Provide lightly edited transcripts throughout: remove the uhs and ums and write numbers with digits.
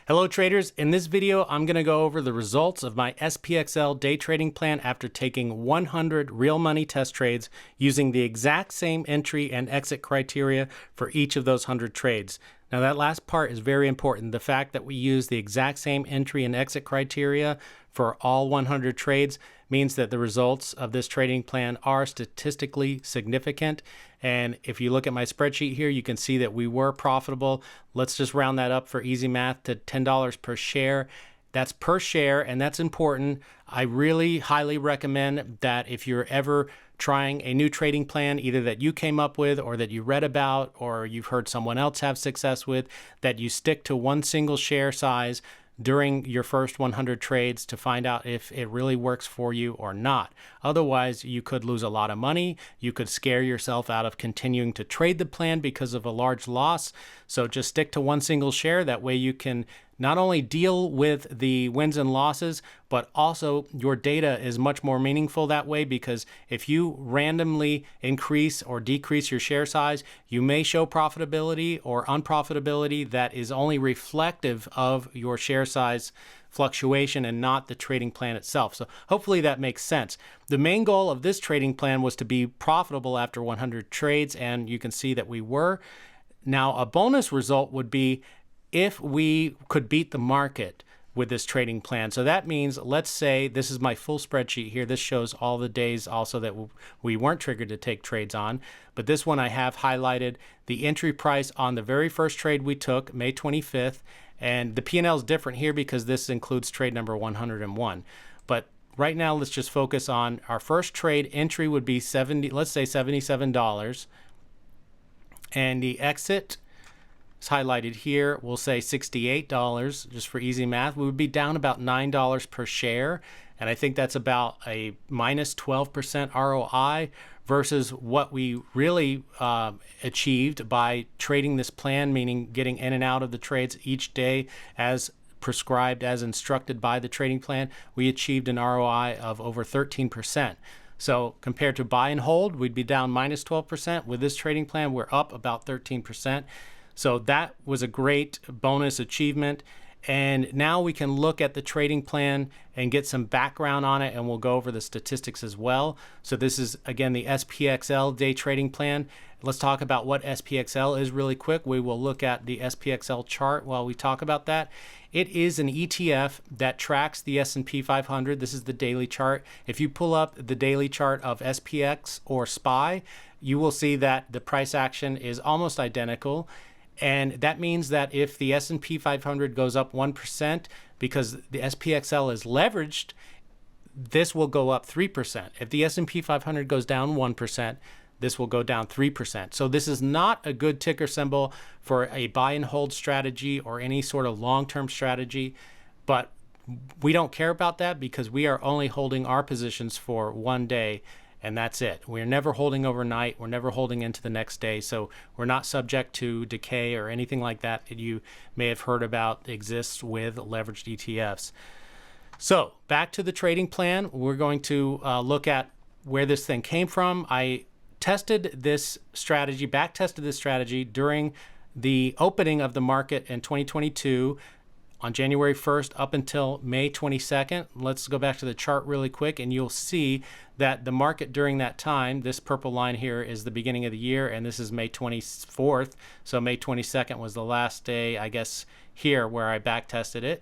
Hello traders, in this video I'm going to go over the results of my SPXL day trading plan after taking 100 real money test trades using the exact same entry and exit criteria for each of those 100 trades. Now that last part is very important. The fact that we use the exact same entry and exit criteria for all 100 trades means that the results of this trading plan are statistically significant. And if you look at my spreadsheet here, you can see that we were profitable. Let's just round that up for easy math to $10 per share. That's per share, and that's important. I really highly recommend that if you're ever trying a new trading plan, either that you came up with or that you read about or you've heard someone else have success with, that you stick to one single share size during your first 100 trades to find out if it really works for you or not. Otherwise, you could lose a lot of money. You could scare yourself out of continuing to trade the plan because of a large loss. So just stick to one single share. That way you can not only deal with the wins and losses, but also your data is much more meaningful that way, because if you randomly increase or decrease your share size, you may show profitability or unprofitability that is only reflective of your share size fluctuation and not the trading plan itself. So hopefully that makes sense. The main goal of this trading plan was to be profitable after 100 trades, and you can see that we were. Now, a bonus result would be if we could beat the market with this trading plan. So that means, let's say, this is my full spreadsheet here. This shows all the days also that we weren't triggered to take trades on. But this one I have highlighted the entry price on the very first trade we took, May 25th. And the P&L is different here because this includes trade number 101. But right now, let's just focus on our first trade. Entry would be let's say $77. And the exit is highlighted here. We'll say $68 just for easy math. We would be down about $9 per share. And I think that's about a minus 12% ROI versus what we really achieved by trading this plan, meaning getting in and out of the trades each day as prescribed, as instructed by the trading plan. We achieved an ROI of over 13%. So compared to buy and hold, we'd be down minus 12%. With this trading plan, we're up about 13%. So that was a great bonus achievement. And now we can look at the trading plan and get some background on it, and we'll go over the statistics as well. So this is, again, the SPXL day trading plan. Let's talk about what SPXL is really quick. We will look at the SPXL chart while we talk about that. It is an ETF that tracks the S&P 500. This is the daily chart. If you pull up the daily chart of SPX or SPY, you will see that the price action is almost identical. And that means that if the S&P 500 goes up 1%, because the SPXL is leveraged, this will go up 3%. If the S&P 500 goes down 1%, this will go down 3%. So this is not a good ticker symbol for a buy and hold strategy or any sort of long-term strategy. But we don't care about that because we are only holding our positions for one day. And that's it. We're never holding overnight. We're never holding into the next day. So we're not subject to decay or anything like that that you may have heard about exists with leveraged ETFs. So back to the trading plan. We're going to look at where this thing came from. I tested this strategy, back tested this strategy during the opening of the market in 2022. On January 1st up until May 22nd. Let's go back to the chart really quick, and you'll see that the market during that time, this purple line here is the beginning of the year, and this is May 24th. So May 22nd was the last day, I guess, here where I back tested it.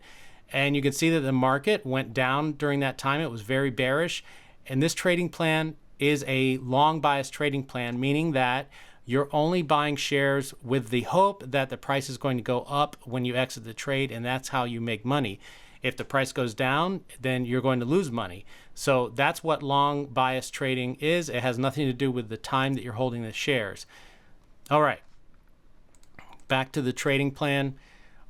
And you can see that the market went down during that time. It was very bearish. And this trading plan is a long bias trading plan, meaning that you're only buying shares with the hope that the price is going to go up when you exit the trade, and that's how you make money. If the price goes down, then you're going to lose money. So that's what long bias trading is. It has nothing to do with the time that you're holding the shares. All right, back to the trading plan.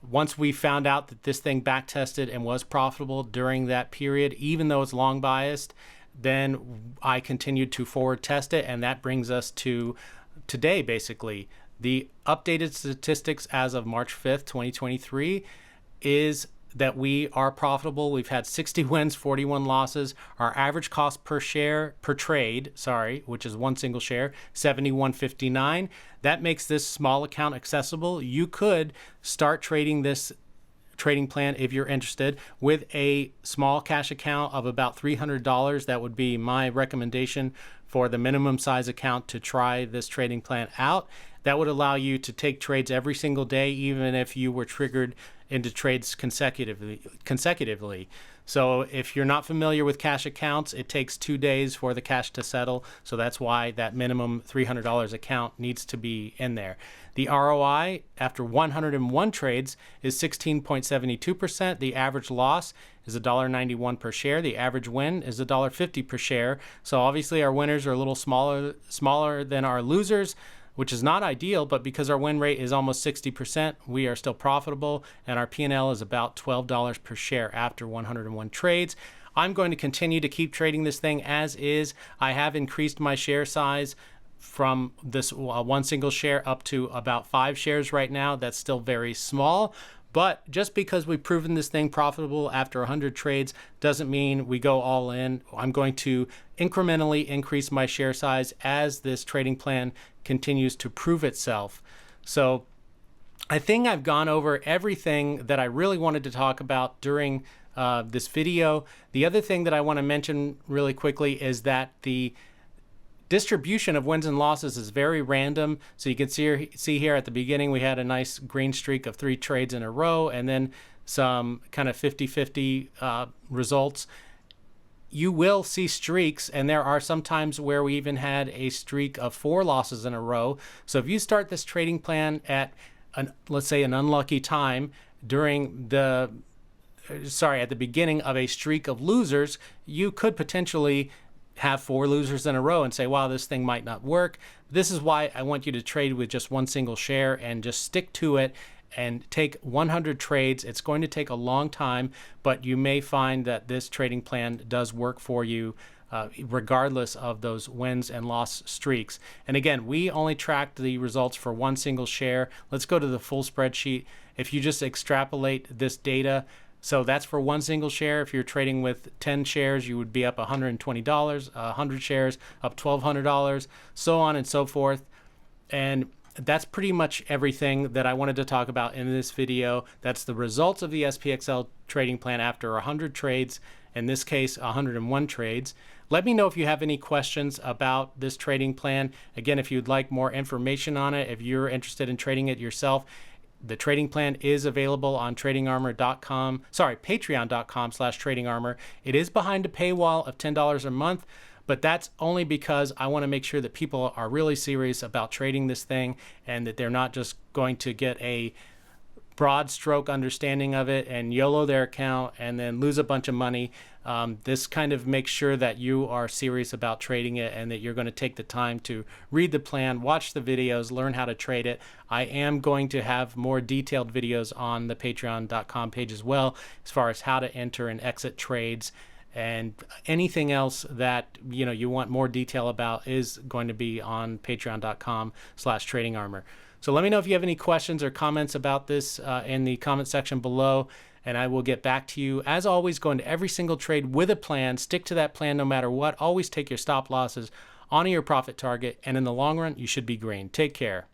Once we found out that this thing back tested and was profitable during that period, even though it's long biased, then I continued to forward test it, and that brings us to today. Basically, the updated statistics as of March 5th, 2023 is that we are profitable. We've had 60 wins, 41 losses. Our average cost per share, per trade, which is one single share, $71.59. That makes this small account accessible. You could start trading this trading plan if you're interested. With a small cash account of about $300, that would be my recommendation for the minimum size account to try this trading plan out. That would allow you to take trades every single day, even if you were triggered into trades consecutively. So if you're not familiar with cash accounts, it takes 2 days for the cash to settle. So that's why that minimum $300 account needs to be in there. The ROI after 101 trades is 16.72%. The average loss is $1.91 per share. The average win is $1.50 per share. So obviously our winners are a little smaller than our losers, which is not ideal, but because our win rate is almost 60%, we are still profitable, and our P&L is about $12 per share after 101 trades. I'm going to continue to keep trading this thing as is. I have increased my share size from this one single share up to about 5 shares right now. That's still very small. But just because we've proven this thing profitable after 100 trades doesn't mean we go all in. I'm going to incrementally increase my share size as this trading plan continues to prove itself. So I think I've gone over everything that I really wanted to talk about during this video. The other thing that I want to mention really quickly is that the distribution of wins and losses is very random. So you can see here at the beginning, we had a nice green streak of 3 trades in a row, and then some kind of 50-50 results. You will see streaks, and there are some times where we even had a streak of 4 losses in a row. So if you start this trading plan at let's say an unlucky time during at the beginning of a streak of losers, you could potentially have 4 losers in a row and say, wow, this thing might not work. This is why I want you to trade with just one single share and just stick to it and take 100 trades. It's going to take a long time, but you may find that this trading plan does work for you regardless of those wins and loss streaks. And again, we only tracked the results for one single share. Let's go to the full spreadsheet. If you just extrapolate this data, so that's for one single share. If you're trading with 10 shares, you would be up $120, 100 shares up $1,200, so on and so forth. And that's pretty much everything that I wanted to talk about in this video. That's the results of the SPXL trading plan after 100 trades, in this case 101 trades. Let me know if you have any questions about this trading plan. Again, if you'd like more information on it, if you're interested in trading it yourself, the trading plan is available on patreon.com/tradingarmor. It is behind a paywall of $10 a month, but that's only because I want to make sure that people are really serious about trading this thing and that they're not just going to get a broad stroke understanding of it and YOLO their account and then lose a bunch of money. This kind of makes sure that you are serious about trading it and that you're going to take the time to read the plan, watch the videos, learn how to trade it. I am going to have more detailed videos on the patreon.com page as well, as far as how to enter and exit trades, and anything else that you want more detail about is going to be on patreon.com/tradingarmor. So let me know if you have any questions or comments about this in the comment section below, and I will get back to you. As always, go into every single trade with a plan. Stick to that plan no matter what. Always take your stop losses, honor your profit target, and in the long run, you should be green. Take care.